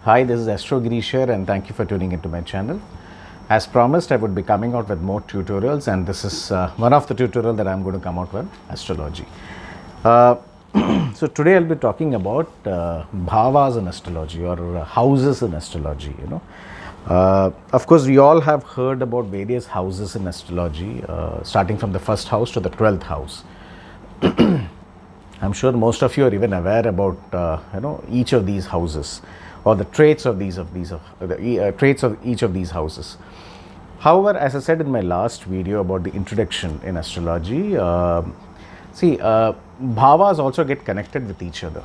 Hi, this is Astro here and thank you for tuning into my channel. As promised, I would be coming out with more tutorials, and this is one of the tutorials that I'm going to come out with, astrology. So today I'll be talking about bhavas in astrology, or houses in astrology. Of course, we all have heard about various houses in astrology, starting from the first house to the 12th house. I'm sure most of you are even aware about each of these houses, or the traits of traits of each of these houses. However, as I said in my last video about the introduction in astrology, bhavas also get connected with each other,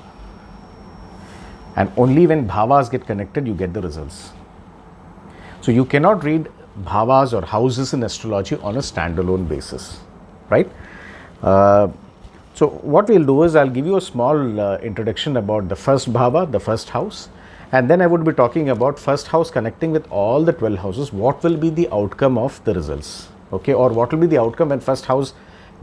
and only when bhavas get connected you get the results. So you cannot read bhavas or houses in astrology on a standalone basis, right? So what we'll do is I'll give you a small introduction about the first bhava, the first house, and then I would be talking about first house connecting with all the 12 houses. What will be the outcome of the results, okay? Or what will be the outcome when first house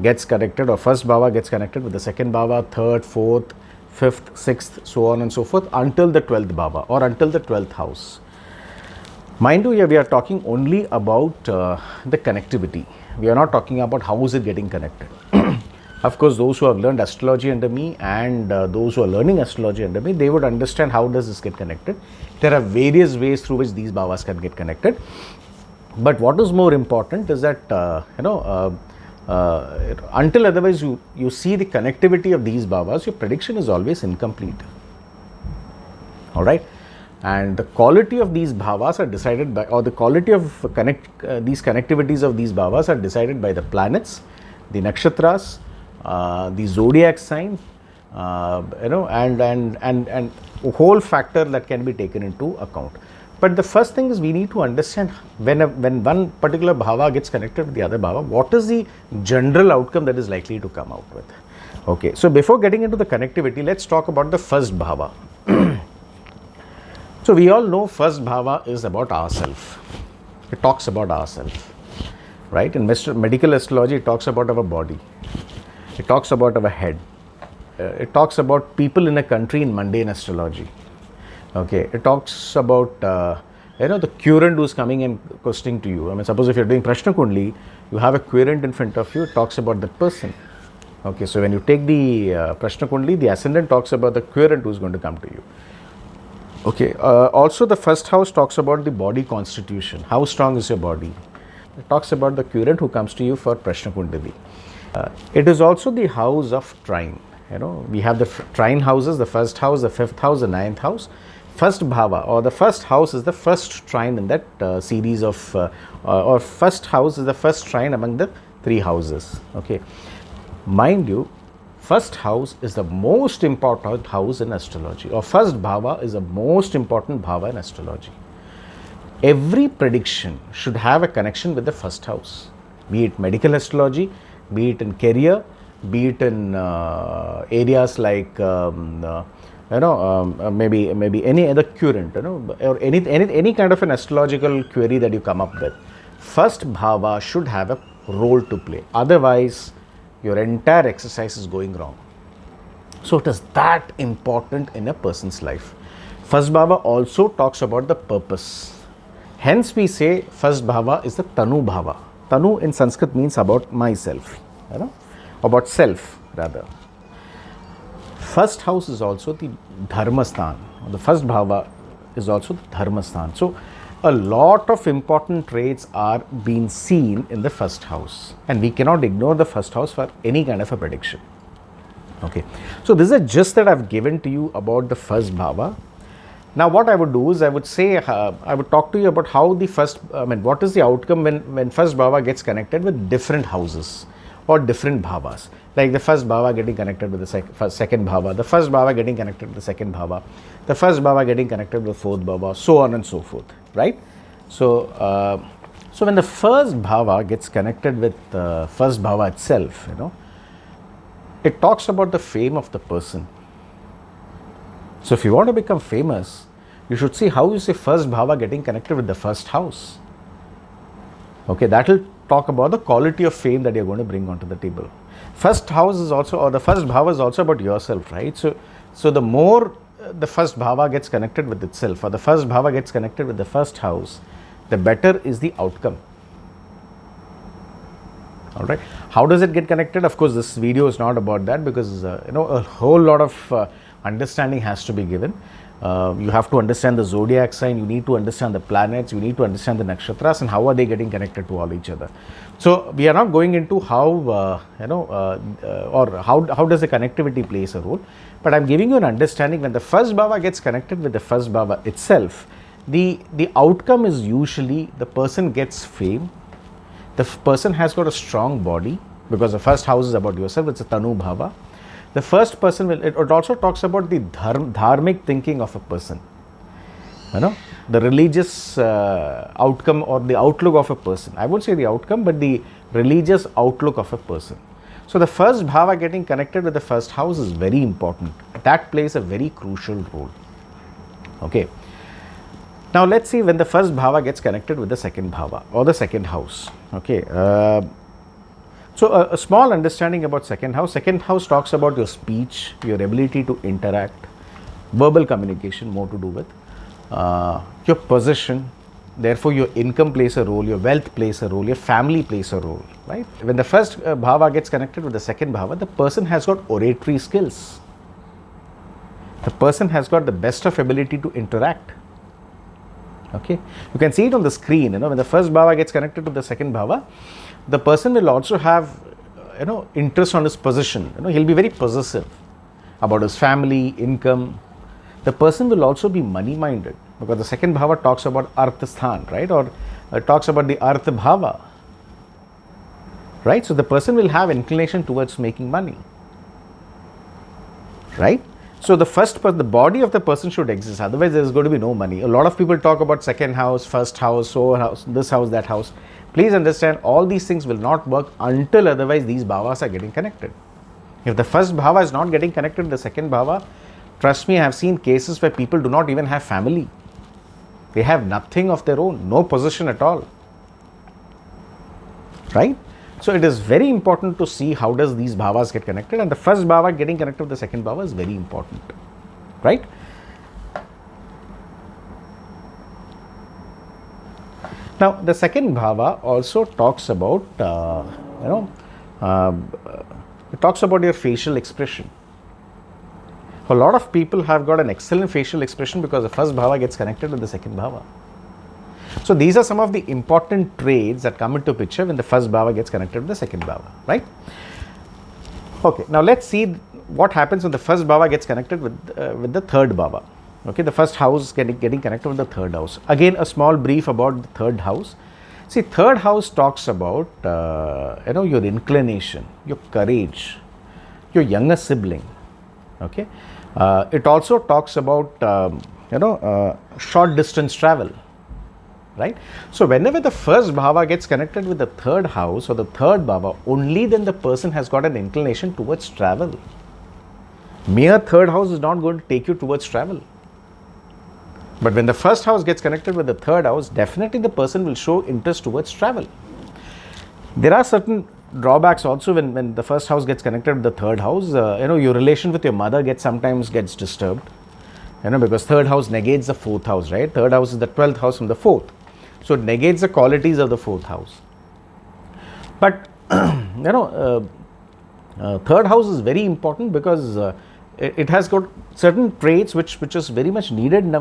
gets connected, or first bhava gets connected with the second bhava, third, fourth, fifth, sixth, so on and so forth, until the 12th bhava or until the 12th house. Mind you, here we are talking only about the connectivity. We are not talking about how is it getting connected. Of course, those who have learned astrology under me and those who are learning astrology under me, they would understand how does this get connected. There are various ways through which these bhavas can get connected. But what is more important is that, until otherwise you see the connectivity of these bhavas, your prediction is always incomplete. All right. And the quality of these bhavas are decided by, or the quality of these connectivities of these bhavas are decided by the planets, the nakshatras, the zodiac sign, and a whole factor that can be taken into account. But the first thing is we need to understand when one particular bhava gets connected with the other bhava, what is the general outcome that is likely to come out with. Okay, so before getting into the connectivity, let's talk about the first bhava. So we all know first bhava is about ourself. It talks about ourself, right? In medical astrology, it talks about our body. It talks about our head. It talks about people in a country in mundane astrology. Okay, it talks about the current who's coming and questioning to you. I mean, suppose if you're doing Prashna Kundli, you have a querent in front of you. It talks about that person. Okay, so when you take the Prashna Kundli, the ascendant talks about the querent who's going to come to you. Okay, also the first house talks about the body constitution. How strong is your body? It talks about the querent who comes to you for Prashna Kundli. It is also the house of trine. We have the trine houses, the first house, the fifth house, the ninth house. First bhava, or the first house, is the first trine in that series of, or first house is the first trine among the three houses. Okay, mind you, first house is the most important house in astrology, or first bhava is the most important bhava in astrology. Every prediction should have a connection with the first house, be it medical astrology, be it in career, be it in areas like maybe any other current, or any kind of an astrological query that you come up with. First bhava should have a role to play. Otherwise, your entire exercise is going wrong. So it is that important in a person's life. First bhava also talks about the purpose. Hence we say first bhava is the Tanu bhava. Tanu in Sanskrit means about myself, about self rather. First house is also the dharmastan. The first bhava is also the dharmastan. So a lot of important traits are being seen in the first house, and we cannot ignore the first house for any kind of a prediction. Okay, so this is a gist that I've given to you about the first bhava. Now what I would do is I would say, I would talk to you about how the first, what is the outcome when first bhava gets connected with different houses or different bhavas. Like the first bhava getting connected with the second bhava, the first bhava getting connected with the second bhava, the first bhava getting connected with the fourth bhava, so on and so forth, right? So, so when the first bhava gets connected with the first bhava itself, it talks about the fame of the person. So if you want to become famous, you should see how is the first bhava getting connected with the first house. Okay, that will talk about the quality of fame that you're going to bring onto the table. First house is also, or the first bhava is also about yourself, right? So the more the first bhava gets connected with itself, or the first bhava gets connected with the first house, the better is the outcome. All right. How does it get connected? Of course, this video is not about that, because a whole lot of understanding has to be given. You have to understand the zodiac sign, you need to understand the planets, you need to understand the nakshatras, and how are they getting connected to all each other. So we are not going into how or how does the connectivity plays a role, but I'm giving you an understanding. When the first bhava gets connected with the first bhava itself, the outcome is usually the person gets fame, the person has got a strong body, because the first house is about yourself, it's a tanu bhava. The first person will, it also talks about the dharmic thinking of a person, the religious outcome or the outlook of a person. I won't say the outcome, but the religious outlook of a person. So the first bhava getting connected with the first house is very important. That plays a very crucial role. Okay. Now let's see when the first bhava gets connected with the second bhava or the second house. Okay. So a small understanding about second house. Second house talks about your speech, your ability to interact, verbal communication, more to do with your position. Therefore, your income plays a role, your wealth plays a role, your family plays a role, right? When the first bhava gets connected with the second bhava, the person has got oratory skills. The person has got the best of ability to interact. Okay, you can see it on the screen. When the first bhava gets connected to the second bhava, the person will also have interest on his position. He'll be very possessive about his family, income. The person will also be money minded, because the second bhava talks about artha sthan, right, or talks about the artha bhava, right? So the person will have inclination towards making money, right? So the body of the person should exist, otherwise there is going to be no money. A lot of people talk about second house, first house, so house, this house, that house. Please understand, all these things will not work until otherwise these bhavas are getting connected. If the first bhava is not getting connected to the second bhava, trust me, I have seen cases where people do not even have family. They have nothing of their own, no possession at all, right? So it is very important to see how does these bhavas get connected, and the first bhava getting connected with the second bhava is very important, right? Now the second bhava also talks about it talks about your facial expression. A lot of people have got an excellent facial expression because the first bhava gets connected with the second bhava. So these are some of the important traits that come into picture when the first bhava gets connected with the second bhava, right? Okay, now let's see what happens when the first bhava gets connected with the third bhava. Okay, the first house getting connected with the third house. Again, a small brief about the third house. See, third house talks about your inclination, your courage, your younger sibling. Okay, it also talks about short distance travel. Right? So whenever the first bhava gets connected with the third house or the third bhava, only then the person has got an inclination towards travel. Mere third house is not going to take you towards travel. But when the first house gets connected with the third house, definitely the person will show interest towards travel. There are certain drawbacks also when the first house gets connected with the third house. Your relation with your mother sometimes gets disturbed. Because third house negates the fourth house, right? Third house is the 12th house from the fourth. So it negates the qualities of the fourth house. But third house is very important because it has got certain traits which is very much needed in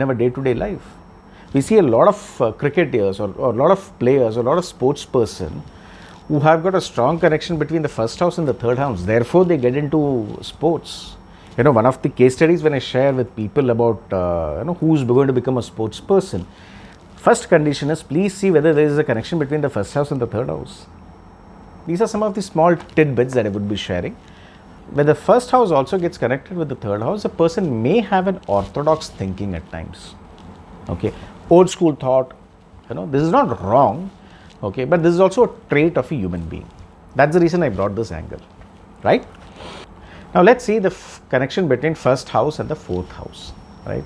our day-to-day life. We see a lot of cricketers or a lot of players, a lot of sports person who have got a strong connection between the first house and the third house. Therefore, they get into sports. One of the case studies when I share with people about who's going to become a sports person, first condition is please see whether there is a connection between the first house and the third house. These are some of the small tidbits that I would be sharing. When the first house also gets connected with the third house, a person may have an orthodox thinking at times. Okay, old school thought. This is not wrong. Okay, but this is also a trait of a human being. That's the reason I brought this angle, right? Now let's see the connection between first house and the fourth house, right?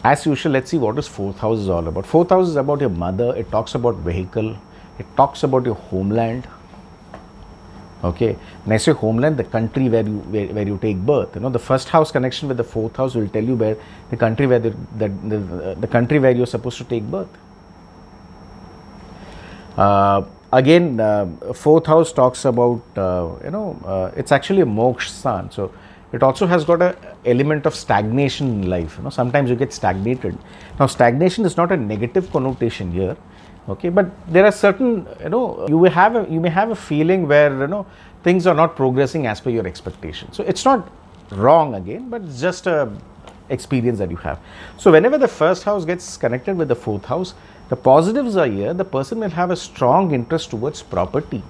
As usual, let's see what is fourth house is all about. Fourth house is about your mother. It talks about vehicle. It talks about your homeland. Okay, when I say homeland, the country where you take birth. You know, the first house connection with the fourth house will tell you where the country where the country where you're supposed to take birth. Again, fourth house talks about it's actually a moksha sthan, so it also has got a element of stagnation in life. You know, sometimes you get stagnated. Now, stagnation is not a negative connotation here. Okay, but there are certain, you may have a feeling where things are not progressing as per your expectation. So it's not wrong again, but it's just a experience that you have. So whenever the first house gets connected with the fourth house, the positives are here. The person will have a strong interest towards property,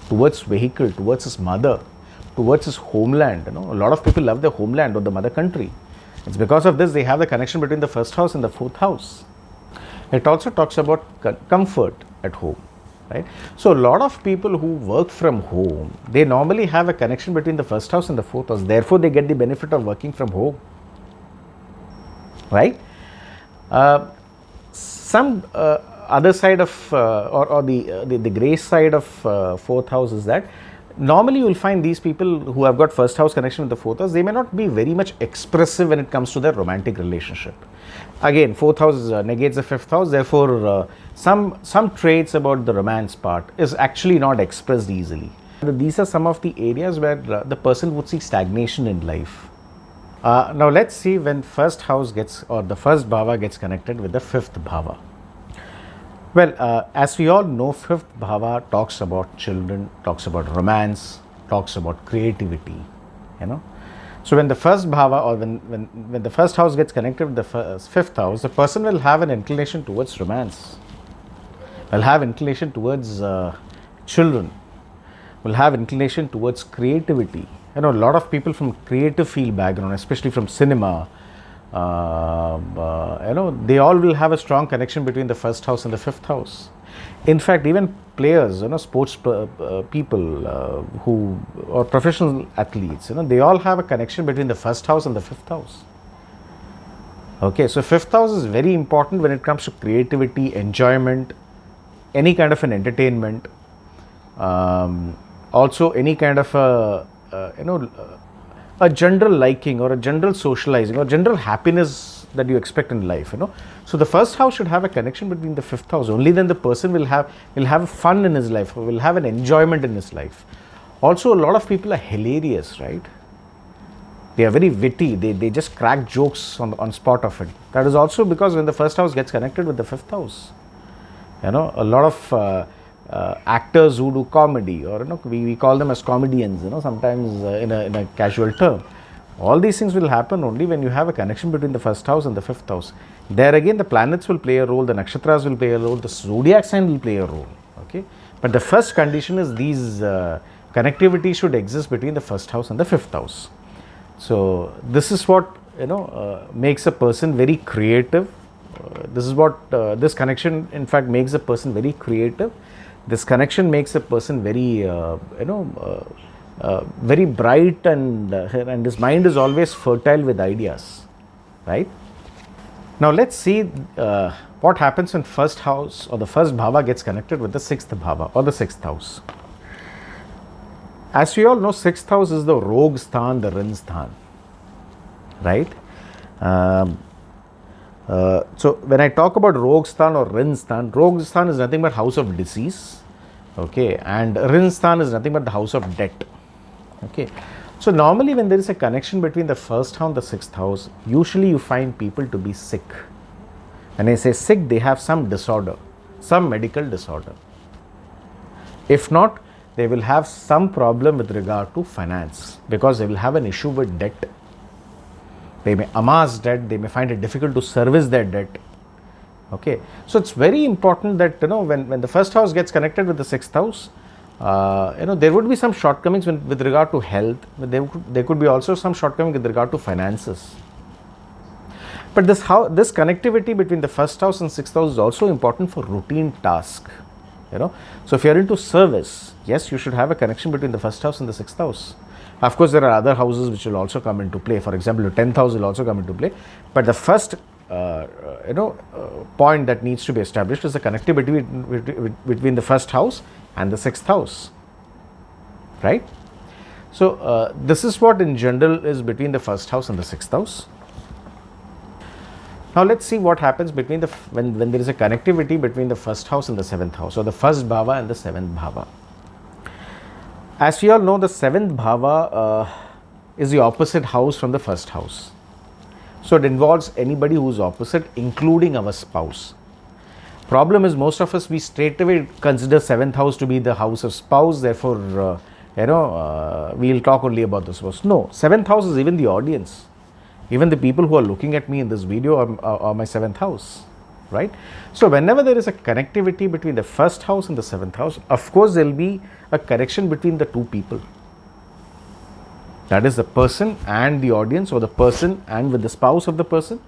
towards vehicle, towards his mother, towards his homeland. A lot of people love their homeland or the mother country. It's because of this they have the connection between the first house and the fourth house. It also talks about comfort at home, right? So a lot of people who work from home, they normally have a connection between the first house and the fourth house. Therefore, they get the benefit of working from home, right? Some other side of or the gray side of fourth house is that normally you will find these people who have got first house connection with the fourth house, they may not be very much expressive when it comes to their romantic relationship. Again, fourth house negates the fifth house, therefore some traits about the romance part is actually not expressed easily. These are some of the areas where the person would see stagnation in life. Now let's see when first house gets, or the first bhava gets connected with the fifth bhava. Well, as we all know, fifth bhava talks about children, talks about romance, talks about creativity, So when the first bhava, or when the first house gets connected with the fifth house, the person will have an inclination towards romance, will have inclination towards children, will have inclination towards creativity. A lot of people from creative field background, especially from cinema, they all will have a strong connection between the first house and the fifth house. In fact, even players, sports people who, or professional athletes, they all have a connection between the first house and the fifth house. Okay, so fifth house is very important when it comes to creativity, enjoyment, any kind of an entertainment, also any kind of a general liking or a general socializing or general happiness that you expect in life. So the first house should have a connection between the fifth house. Only then the person will have fun in his life, will have an enjoyment in his life. Also, a lot of people are hilarious, right? They are very witty. They just crack jokes on spot of it. That is also because when the first house gets connected with the fifth house, a lot of actors who do comedy, or we call them as comedians, sometimes in a casual term. All these things will happen only when you have a connection between the first house and the fifth house. There again, the planets will play a role, the nakshatras will play a role, the zodiac sign will play a role. Okay, but the first condition is these connectivity should exist between the first house and the fifth house. So this is what makes a person very creative. This is what this connection, in fact, makes a person very creative. This connection makes a person very, very bright, and his mind is always fertile with ideas, right? Now let's see what happens when first house or the first bhava gets connected with the sixth bhava or the sixth house. As we all know, sixth house is the rogue sthan, the rin sthan, right? So when I talk about rogue sthan or rin sthan is nothing but house of disease, okay, and rin sthan is nothing but the house of debt, okay. So normally when there is a connection between the first house and the sixth house, usually you find people to be sick. When I say sick, they have some disorder, some medical disorder. If not, they will have some problem with regard to finance, because they will have an issue with debt. They may amass debt, they may find it difficult to service their debt. Okay, so it's very important that when the first house gets connected with the sixth house, there would be some shortcomings with regard to health, but there could be also some shortcomings with regard to finances. But this connectivity between the first house and sixth house is also important for routine task. So if you are into service, yes, you should have a connection between the first house and the sixth house. Of course, there are other houses which will also come into play. For example, the 10th house will also come into play. But the first, point that needs to be established is the connectivity between the first house and the sixth house. right? So this is what in general is between the first house and the sixth house. Now let's see what happens between when there is a connectivity between the first house and the seventh house, or the first bhava and the seventh bhava. As we all know, the seventh bhava is the opposite house from the first house. So it involves anybody who is opposite, including our spouse. Problem is, most of us, we straight away consider seventh house to be the house of spouse. Therefore, we'll talk only about the spouse. No, seventh house is even the audience. Even the people who are looking at me in this video are my seventh house, right? So whenever there is a connectivity between the first house and the seventh house, of course there will be a connection between the two people. That is the person and the audience, or the person and with the spouse of the person,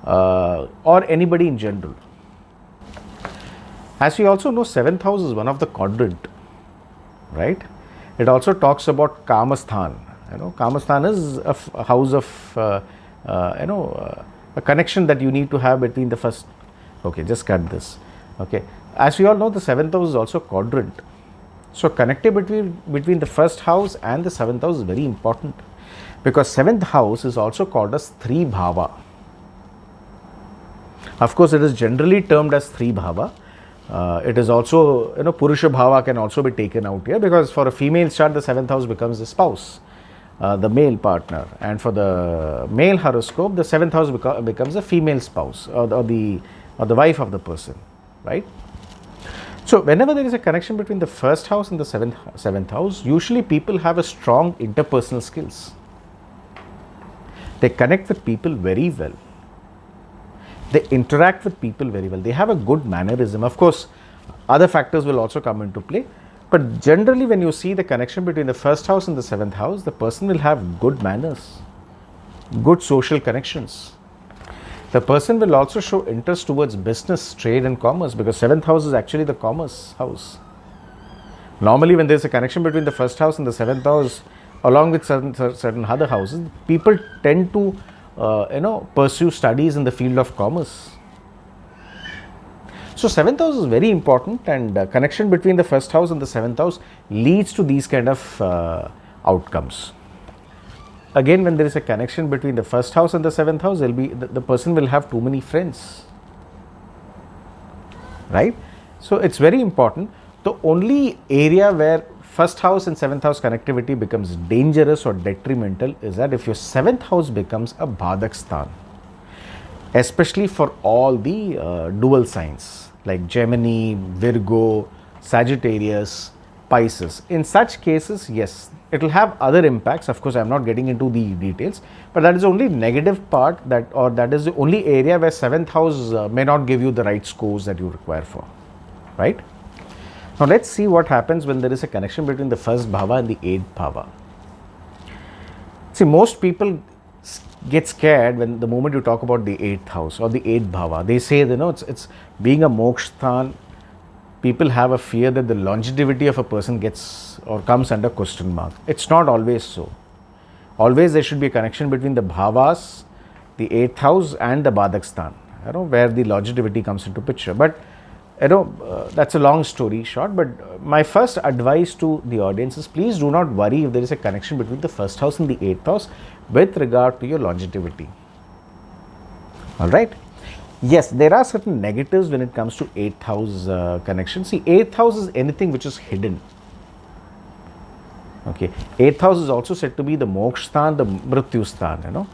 or anybody in general. As we also know, seventh house is one of the quadrant, right? It also talks about Kamasthan. Kamasthan is a house of, a connection that you need to have between the first. Okay, just cut this. Okay, as we all know, the seventh house is also quadrant. So connectivity between the first house and the seventh house is very important, because seventh house is also called as three bhava. Of course, it is generally termed as three bhava. It is also, Purusha bhava can also be taken out here, because for a female chart, the seventh house becomes the spouse, the male partner, and for the male horoscope, the seventh house becomes a female spouse, or the wife of the person, right? So whenever there is a connection between the first house and the seventh house, usually people have a strong interpersonal skills. They connect with people very well. They interact with people very well. They have a good mannerism. Of course, other factors will also come into play. But generally, when you see the connection between the first house and the seventh house, the person will have good manners, good social connections. The person will also show interest towards business, trade and commerce, because seventh house is actually the commerce house. Normally, when there is a connection between the first house and the seventh house, along with certain other houses, people tend to pursue studies in the field of commerce. So seventh house is very important, and connection between the first house and the seventh house leads to these kind of outcomes. Again, when there is a connection between the first house and the seventh house, the person will have too many friends, right? So it's very important. The only area where first house and seventh house connectivity becomes dangerous or detrimental is that if your seventh house becomes a Bhadak Sthan, especially for all the dual signs like Gemini, Virgo, Sagittarius, Pisces. In such cases, yes, it will have other impacts. Of course, I am not getting into the details, but that is the only negative part, that is the only area where seventh house may not give you the right scores that you require for, right? Now let's see what happens when there is a connection between the first bhava and the eighth bhava. See, most people get scared when the moment you talk about the eighth house or the eighth bhava. They say, it's being a mokshthan. People have a fear that the longevity of a person gets or comes under question mark. It's not always so. Always there should be a connection between the bhavas, the eighth house and the Bhadak Sthan, where the longevity comes into picture. But that's a long story short, but my first advice to the audience is, please do not worry if there is a connection between the first house and the eighth house with regard to your longevity. All right. Yes, there are certain negatives when it comes to eighth house connection. See, eighth house is anything which is hidden. Okay. Eighth house is also said to be the moksha sthan, the mrityu sthan,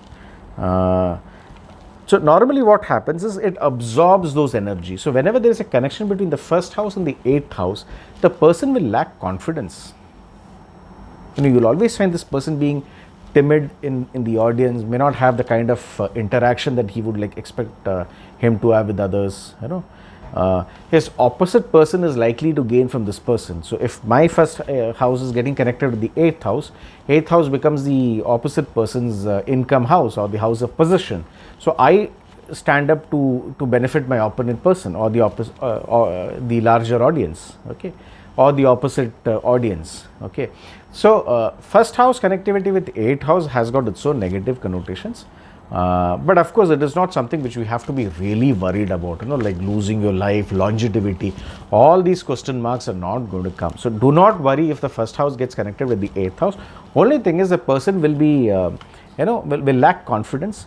So normally what happens is it absorbs those energies. So whenever there is a connection between the first house and the eighth house, the person will lack confidence. You'll always find this person being timid in the audience, may not have the kind of interaction that he would expect him to have with others. His opposite person is likely to gain from this person. So if my first house is getting connected with the eighth house becomes the opposite person's income house or the house of possession. So I stand up to benefit my opponent person or the the larger audience, okay, or the opposite audience, okay. So first house connectivity with eighth house has got its own negative connotations. But of course, it is not something which we have to be really worried about, like losing your life, longevity. All these question marks are not going to come. So do not worry if the first house gets connected with the eighth house. Only thing is the person will be, will lack confidence.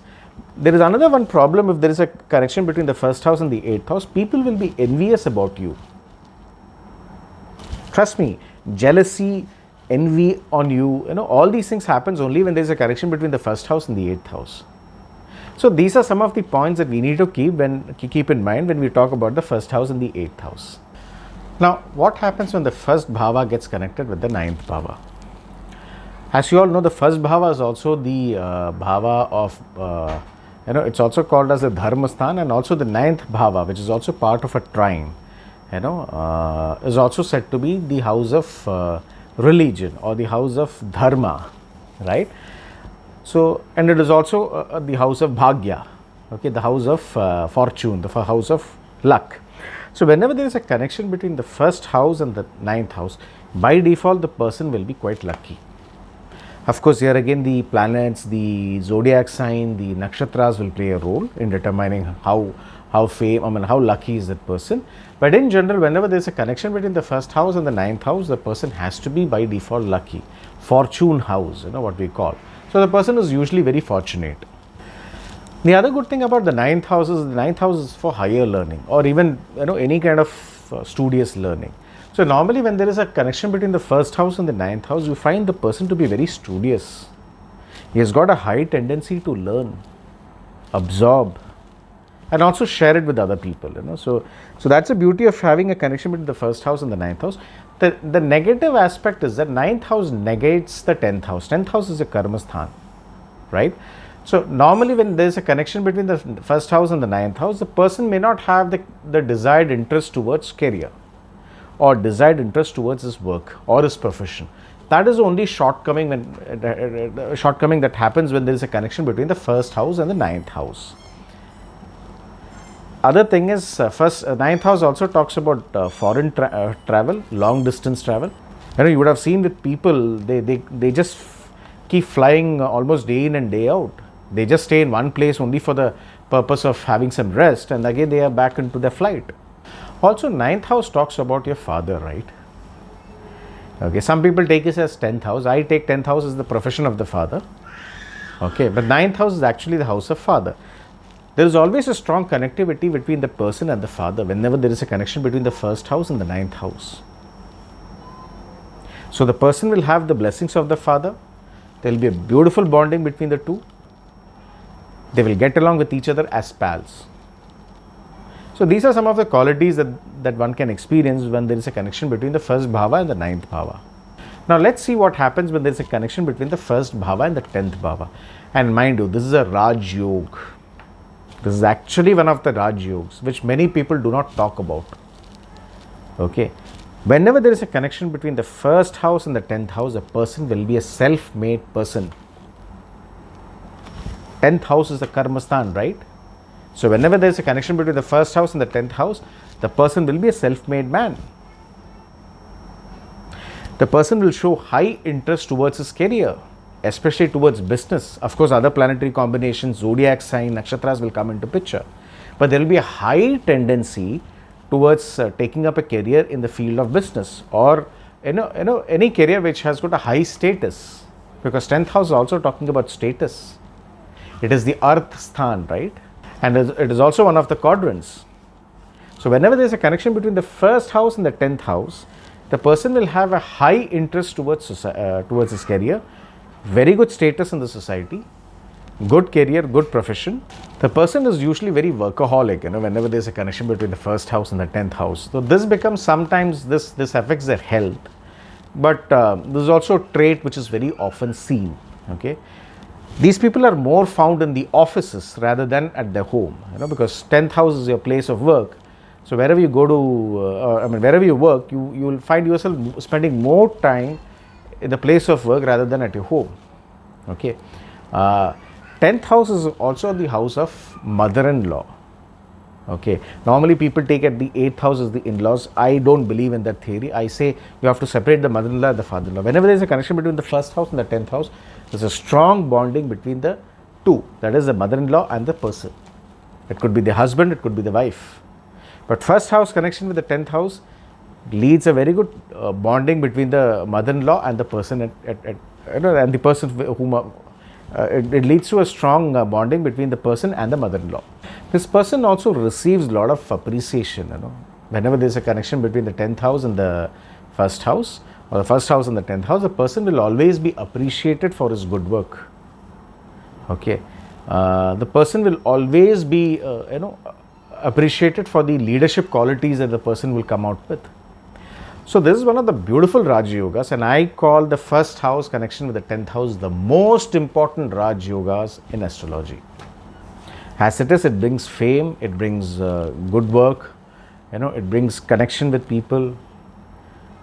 There is another one problem. If there is a connection between the first house and the eighth house, people will be envious about you. Trust me, jealousy, envy on you, all these things happens only when there is a connection between the first house and the eighth house. So these are some of the points that we need to keep in mind when we talk about the first house and the eighth house. Now, what happens when the first bhava gets connected with the ninth bhava? As you all know, the first bhava is also the bhava of, it's also called as the dharmasthana, and also the ninth bhava, which is also part of a trine, is also said to be the house of religion or the house of dharma, right? So, and it is also the house of bhagya, okay, the house of fortune, the house of luck. So, whenever there is a connection between the first house and the ninth house, by default, the person will be quite lucky. Of course, here again, the planets, the zodiac sign, the nakshatras will play a role in determining how lucky is that person. But in general, whenever there is a connection between the first house and the ninth house, the person has to be by default lucky. Fortune house, what we call. So the person is usually very fortunate. The other good thing about the ninth house is for higher learning, or even any kind of studious learning. So normally when there is a connection between the first house and the ninth house, you find the person to be very studious. He has got a high tendency to learn, absorb, and also share it with other people. So that's the beauty of having a connection between the first house and the ninth house. The negative aspect is that ninth house negates the 10th house. 10th house is a karma sthan, right? So normally when there is a connection between the first house and the ninth house, the person may not have the desired interest towards career or desired interest towards his work or his profession. That is only shortcoming that happens when there is a connection between the first house and the ninth house. Other thing is, ninth house also talks about foreign travel, long distance travel. You would have seen with people, they just keep flying almost day in and day out. They just stay in one place only for the purpose of having some rest, and again they are back into their flight. Also, ninth house talks about your father, right? Okay, some people take it as 10th house. I take 10th house as the profession of the father. Okay, but ninth house is actually the house of father. There is always a strong connectivity between the person and the father whenever there is a connection between the first house and the ninth house. So the person will have the blessings of the father. There will be a beautiful bonding between the two. They will get along with each other as pals. So these are some of the qualities that one can experience when there is a connection between the first bhava and the ninth bhava. Now let's see what happens when there is a connection between the first bhava and the 10th bhava. And mind you, this is a Raj Yoga. This is actually one of the Raj Yogas, which many people do not talk about. Okay. Whenever there is a connection between the first house and the 10th house, a person will be a self-made person. 10th house is the karmastan, right? So whenever there is a connection between the first house and the 10th house, the person will be a self-made man. The person will show high interest towards his career, especially towards business. Of course, other planetary combinations, zodiac sign, nakshatras will come into picture. But there will be a high tendency towards taking up a career in the field of business, or any career which has got a high status, because 10th house is also talking about status. It is the earth sthan, right? And it is also one of the quadrants. So whenever there is a connection between the first house and the 10th house, the person will have a high interest towards his career, very good status in the society, good career, good profession. The person is usually very workaholic, whenever there is a connection between the first house and the 10th house. So this becomes sometimes, this affects their health. But this is also a trait which is very often seen, okay. These people are more found in the offices rather than at their home, because 10th house is your place of work. So wherever you go to, wherever you work, you will find yourself spending more time in the place of work rather than at your home. Okay. 10th house is also the house of mother-in-law. Okay. Normally people take at the 8th house as the in-laws. I don't believe in that theory. I say you have to separate the mother-in-law and the father-in-law. Whenever there is a connection between the first house and the 10th house, there's a strong bonding between the two, that is the mother-in-law and the person. It could be the husband, it could be the wife. But first house connection with the 10th house leads a very good bonding between the mother-in-law and the person and the person whom it leads to a strong bonding between the person and the mother-in-law. This person also receives a lot of appreciation. Whenever there is a connection between the 10th house and the first house, or the first house and the 10th house, the person will always be appreciated for his good work. Okay, the person will always be appreciated for the leadership qualities that the person will come out with. So this is one of the beautiful Raj Yogas, and I call the first house connection with the 10th house the most important Raj Yogas in astrology. As it is, it brings fame, it brings good work, it brings connection with people.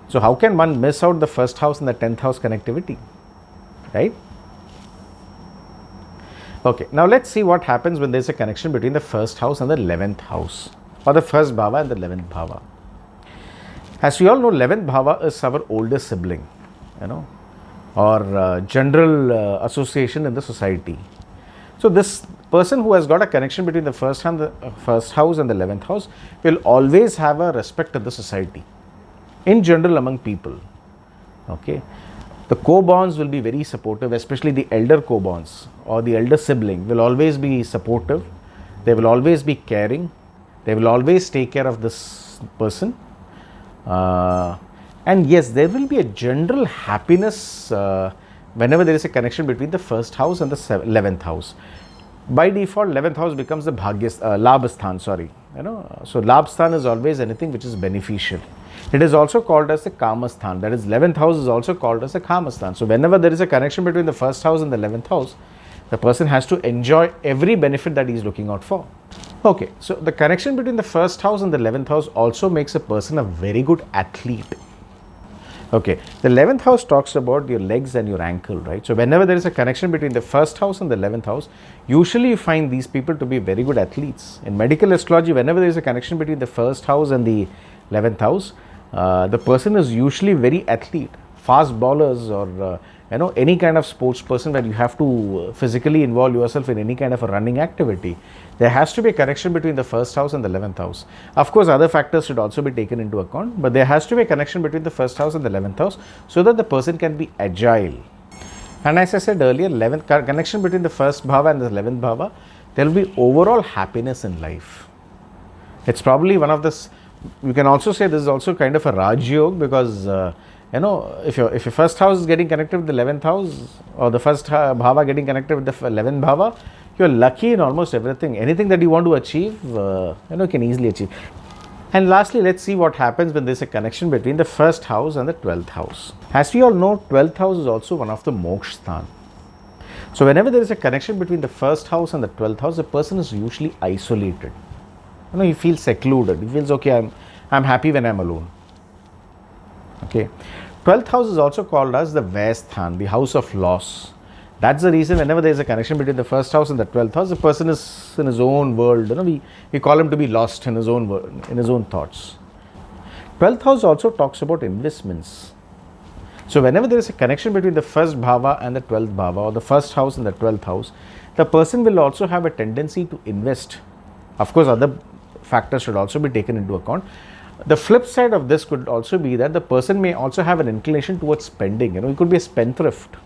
So how can one miss out the first house and the 10th house connectivity, right? Okay, now let's see what happens when there is a connection between the first house and the 11th house, or the first bhava and the 11th bhava. As we all know, 11th bhava is our older sibling, or general association in the society. So this person who has got a connection between the first house and the 11th house will always have a respect in the society, in general among people. Okay, the co-bonds will be very supportive, especially the elder co-bonds or the elder sibling will always be supportive. They will always be caring. They will always take care of this person. And yes, there will be a general happiness whenever there is a connection between the first house and the 11th house. By default, 11th house becomes the Labhasthan, So Labhasthan is always anything which is beneficial. It is also called as the Kamasthan, that is 11th house is also called as the Kamasthan. So whenever there is a connection between the first house and the 11th house, the person has to enjoy every benefit that he is looking out for. Okay, so the connection between the first house and the 11th house also makes a person a very good athlete. Okay, the 11th house talks about your legs and your ankle, right? So whenever there is a connection between the first house and the 11th house, usually you find these people to be very good athletes. In medical astrology, whenever there is a connection between the first house and the 11th house, the person is usually very athlete, fast bowlers, or any kind of sports person where you have to physically involve yourself in any kind of a running activity. There has to be a connection between the first house and the 11th house. Of course, other factors should also be taken into account, but there has to be a connection between the first house and the 11th house so that the person can be agile. And as I said earlier, connection between the first bhava and the 11th bhava, there will be overall happiness in life. It's probably one of this, you can also say this is also kind of a Raj Yoga, because if your first house is getting connected with the 11th house, or the first bhava getting connected with the 11th bhava, you are lucky in almost everything. Anything that you want to achieve, you can easily achieve. And lastly, let's see what happens when there is a connection between the first house and the 12th house. As we all know, 12th house is also one of the moksha sthan. So whenever there is a connection between the first house and the 12th house, the person is usually isolated. He feels secluded. He feels, okay, I'm happy when I'm alone. Okay, 12th house is also called as the Vaisthan, the house of loss. That's the reason whenever there is a connection between the first house and the 12th house, the person is in his own world. We call him to be lost in his own world, in his own thoughts. 12th house also talks about investments. So whenever there is a connection between the first bhava and the 12th bhava, or the first house and the 12th house, the person will also have a tendency to invest. Of course, other factors should also be taken into account. The flip side of this could also be that the person may also have an inclination towards spending. He could be a spendthrift.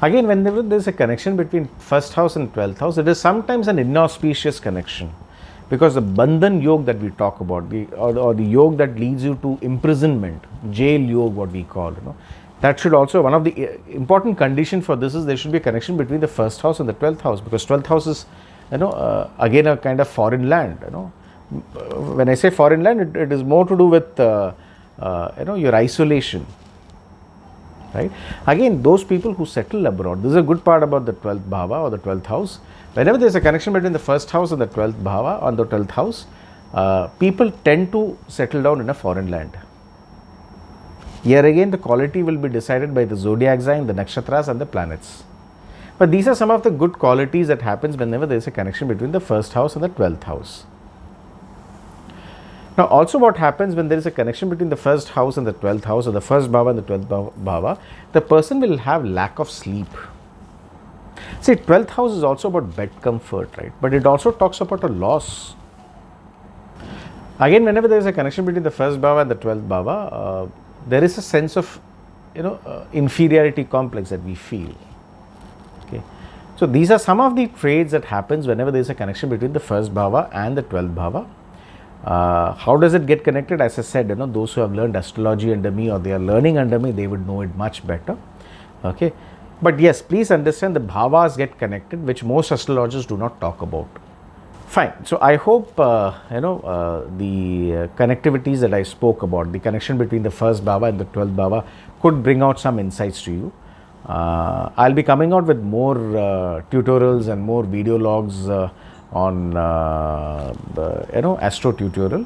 Again, whenever there is a connection between first house and 12th house, it is sometimes an inauspicious connection, because the bandhan yoga that we talk about, or the yoga that leads you to imprisonment, jail yoga, what we call, that should also, one of the important condition for this is there should be a connection between the first house and the 12th house, because 12th house is, again a kind of foreign land. When I say foreign land, it is more to do with your isolation, right? Again, those people who settle abroad, this is a good part about the 12th bhava or the 12th house. Whenever there is a connection between the first house and the 12th bhava or the 12th house, people tend to settle down in a foreign land. Here again, the quality will be decided by the zodiac sign, the nakshatras and the planets. But these are some of the good qualities that happens whenever there is a connection between the first house and the 12th house. Now, also what happens when there is a connection between the first house and the 12th house, or the first bhava and the 12th bhava, the person will have lack of sleep. See, 12th house is also about bed comfort, right? But it also talks about a loss. Again, whenever there is a connection between the first bhava and the 12th bhava, there is a sense of, inferiority complex that we feel. Okay. So these are some of the traits that happens whenever there is a connection between the first bhava and the 12th bhava. How does it get connected? As I said, those who have learned astrology under me or they are learning under me, they would know it much better. Okay. But yes, please understand the bhavas get connected, which most astrologers do not talk about. Fine. So I hope the connectivities that I spoke about, the connection between the first bhava and the 12th bhava, could bring out some insights to you. I'll be coming out with more tutorials and more video logs on astro tutorial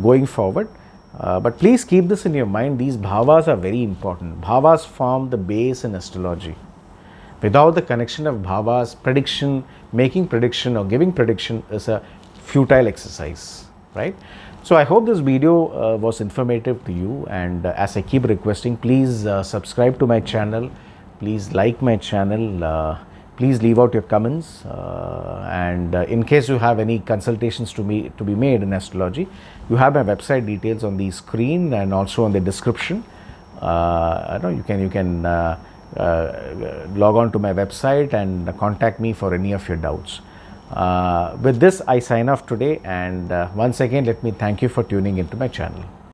going forward. But please keep this in your mind. These bhavas are very important. Bhavas form the base in astrology. Without the connection of bhavas, making prediction or giving prediction is a futile exercise, right? So I hope this video was informative to you, and as I keep requesting, please subscribe to my channel, please like my channel, please leave out your comments, and in case you have any consultations to be made in astrology, you have my website details on the screen and also on the description. You can log on to my website and contact me for any of your doubts. With this, I sign off today, and once again, let me thank you for tuning into my channel.